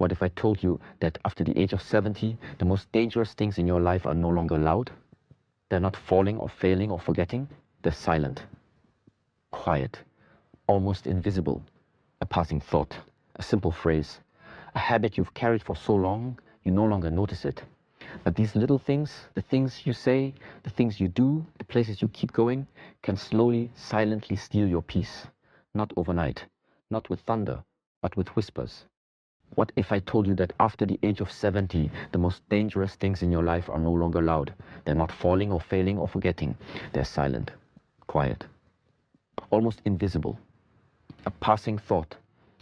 What if I told you that after the age of 70, the most dangerous things in your life are no longer loud? They're not falling or failing or forgetting. They're silent, quiet, almost invisible. A passing thought, a simple phrase, a habit you've carried for so long, you no longer notice it. But these little things, the things you say, the things you do, the places you keep going, can slowly, silently steal your peace. Not overnight, not with thunder, but with whispers. What if I told you that after the age of 70, the most dangerous things in your life are no longer loud? They're not falling or failing or forgetting. They're silent, quiet, almost invisible. A passing thought,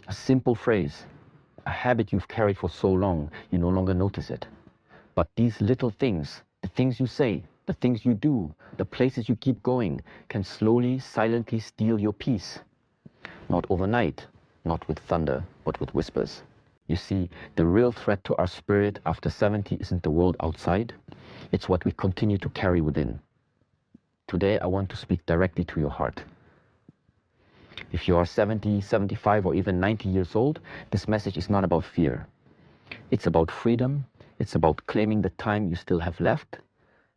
a simple phrase, a habit you've carried for so long, you no longer notice it. But these little things, the things you say, the things you do, the places you keep going, can slowly, silently steal your peace. Not overnight, not with thunder, but with whispers. You see, the real threat to our spirit after 70 isn't the world outside, it's what we continue to carry within. Today, I want to speak directly to your heart. If you are 70, 75, or even 90 years old, this message is not about fear. It's about freedom. It's about claiming the time you still have left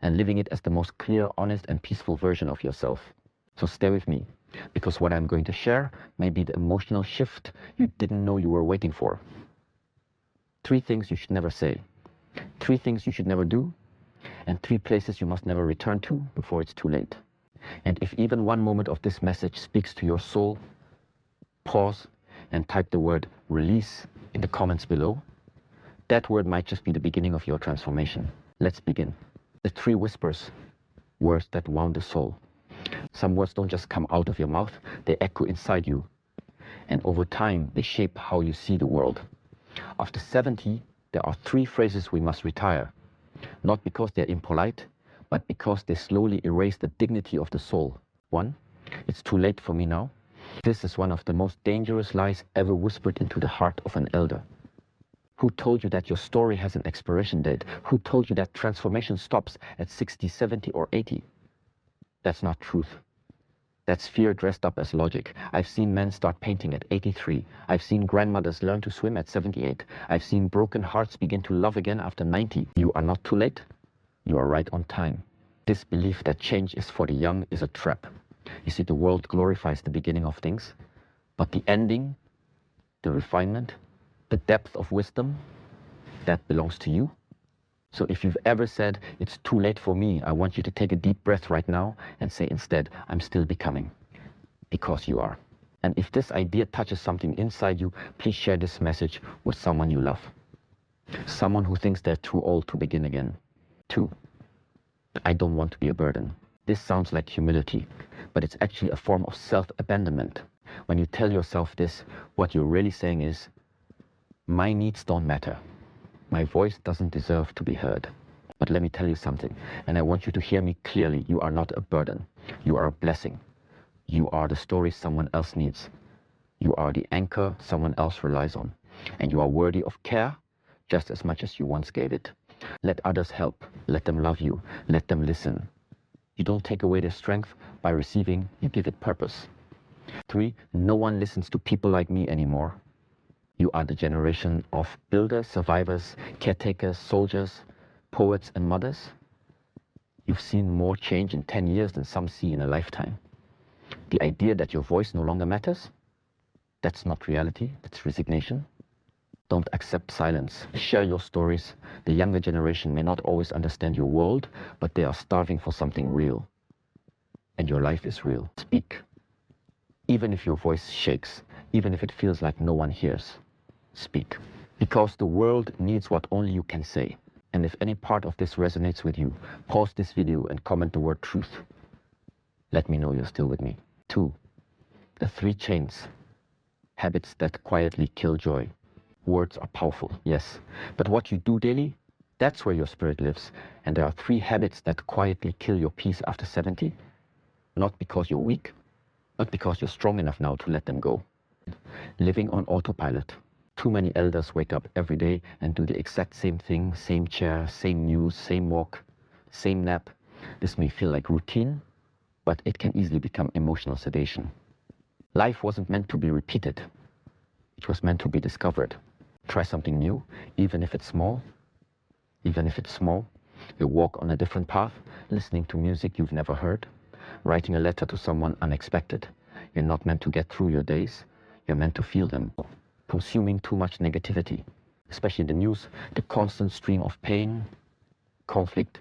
and living it as the most clear, honest, and peaceful version of yourself. So stay with me, because what I'm going to share may be the emotional shift you didn't know you were waiting for. 3 things you should never say, 3 things you should never do, and 3 places you must never return to before it's too late. And if even one moment of this message speaks to your soul, pause and type the word release in the comments below. That word might just be the beginning of your transformation. Let's begin. The 3 whispers, words that wound the soul. Some words don't just come out of your mouth, they echo inside you. And over time, they shape how you see the world. After 70, there are 3 phrases we must retire. Not because they're impolite, but because they slowly erase the dignity of the soul. 1, it's too late for me now. This is one of the most dangerous lies ever whispered into the heart of an elder. Who told you that your story has an expiration date? Who told you that transformation stops at 60, 70, or 80? That's not truth. That's fear dressed up as logic. I've seen men start painting at 83. I've seen grandmothers learn to swim at 78. I've seen broken hearts begin to love again after 90. You are not too late. You are right on time. This belief that change is for the young is a trap. You see, the world glorifies the beginning of things, but the ending, the refinement, the depth of wisdom, that belongs to you. So if you've ever said, it's too late for me, I want you to take a deep breath right now and say instead, I'm still becoming. Because you are. And if this idea touches something inside you, please share this message with someone you love. Someone who thinks they're too old to begin again. 2, I don't want to be a burden. This sounds like humility, but it's actually a form of self-abandonment. When you tell yourself this, what you're really saying is, my needs don't matter. My voice doesn't deserve to be heard. But let me tell you something, and I want you to hear me clearly. You are not a burden. You are a blessing. You are the story someone else needs. You are the anchor someone else relies on. And you are worthy of care just as much as you once gave it. Let others help. Let them love you. Let them listen. You don't take away their strength by receiving, you give it purpose. 3, no one listens to people like me anymore. You are the generation of builders, survivors, caretakers, soldiers, poets, and mothers. You've seen more change in 10 years than some see in a lifetime. The idea that your voice no longer matters, that's not reality, that's resignation. Don't accept silence. Share your stories. The younger generation may not always understand your world, but they are starving for something real. And your life is real. Speak. Even if your voice shakes, even if it feels like no one hears. Speak. Because the world needs what only you can say. And if any part of this resonates with you, pause this video and comment the word truth. Let me know you're still with me. 2, the 3 chains. Habits that quietly kill joy. Words are powerful, yes. But what you do daily, that's where your spirit lives. And there are 3 habits that quietly kill your peace after 70. Not because you're weak, not because you're strong enough now to let them go. Living on autopilot. Too many elders wake up every day and do the exact same thing, same chair, same news, same walk, same nap. This may feel like routine, but it can easily become emotional sedation. Life wasn't meant to be repeated. It was meant to be discovered. Try something new, even if it's small. Even if it's small, you walk on a different path, listening to music you've never heard, writing a letter to someone unexpected. You're not meant to get through your days, you're meant to feel them. Consuming too much negativity, especially the news, the constant stream of pain, conflict,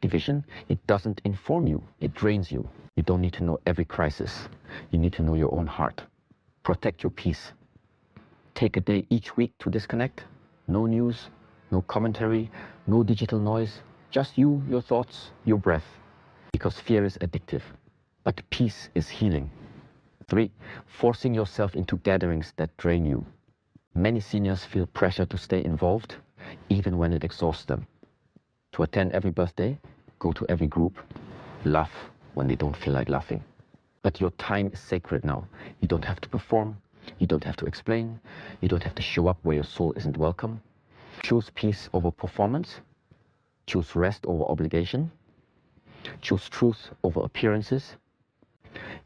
division, it doesn't inform you, it drains you. You don't need to know every crisis. You need to know your own heart. Protect your peace. Take a day each week to disconnect. No news, no commentary, no digital noise. Just you, your thoughts, your breath. Because fear is addictive, but peace is healing. 3. Forcing yourself into gatherings that drain you. Many seniors feel pressure to stay involved, even when it exhausts them. To attend every birthday, go to every group, laugh when they don't feel like laughing. But your time is sacred now. You don't have to perform, you don't have to explain, you don't have to show up where your soul isn't welcome. Choose peace over performance, choose rest over obligation, choose truth over appearances.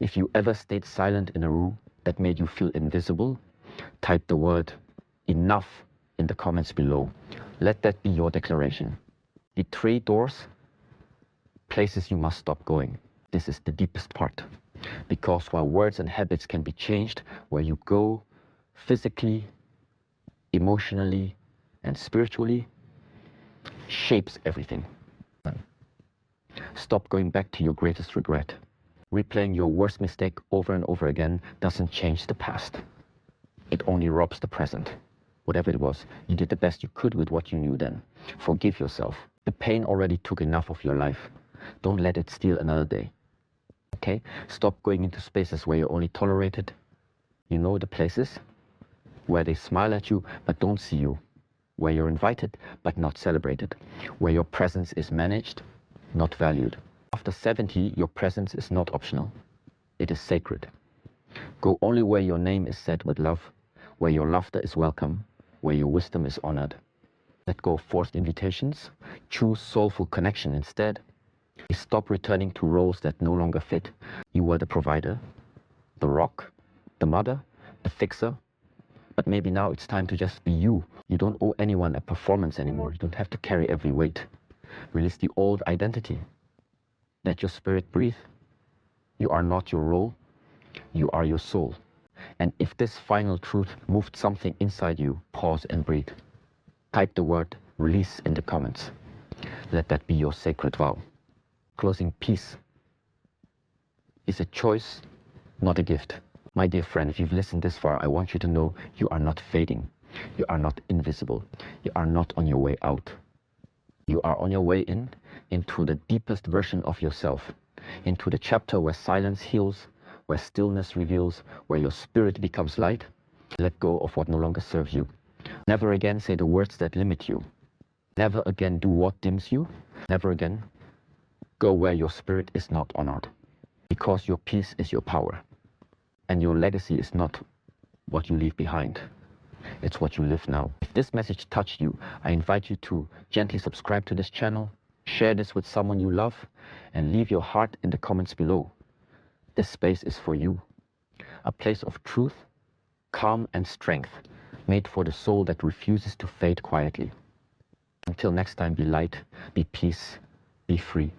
If you ever stayed silent in a room that made you feel invisible, type the word enough in the comments below. Let that be your declaration. The 3 doors, places you must stop going. This is the deepest part. Because while words and habits can be changed, where you go physically, emotionally, and spiritually, shapes everything. Stop going back to your greatest regret. Replaying your worst mistake over and over again doesn't change the past. It only robs the present. Whatever it was, you did the best you could with what you knew then. Forgive yourself. The pain already took enough of your life. Don't let it steal another day. Okay? Stop going into spaces where you're only tolerated. You know the places where they smile at you but don't see you. Where you're invited but not celebrated. Where your presence is managed, not valued. After 70, your presence is not optional. It is sacred. Go only where your name is said with love, where your laughter is welcome, where your wisdom is honored. Let go of forced invitations. Choose soulful connection instead. Stop returning to roles that no longer fit. You were the provider, the rock, the mother, the fixer. But maybe now it's time to just be you. You don't owe anyone a performance anymore. You don't have to carry every weight. Release the old identity. Let your spirit breathe. You are not your role. You are your soul. And if this final truth moved something inside you, pause and breathe. Type the word release in the comments. Let that be your sacred vow. Closing, peace is a choice, not a gift. My dear friend, if you've listened this far, I want you to know you are not fading. You are not invisible. You are not on your way out. You are on your way into the deepest version of yourself, into the chapter where silence heals, where stillness reveals, where your spirit becomes light. Let go of what no longer serves you. Never again say the words that limit you. Never again do what dims you. Never again go where your spirit is not honored. Because your peace is your power. And your legacy is not what you leave behind. It's what you live now. If this message touched you, I invite you to gently subscribe to this channel, share this with someone you love, and leave your heart in the comments below. This space is for you. A place of truth, calm, and strength, made for the soul that refuses to fade quietly. Until next time, be light, be peace, be free.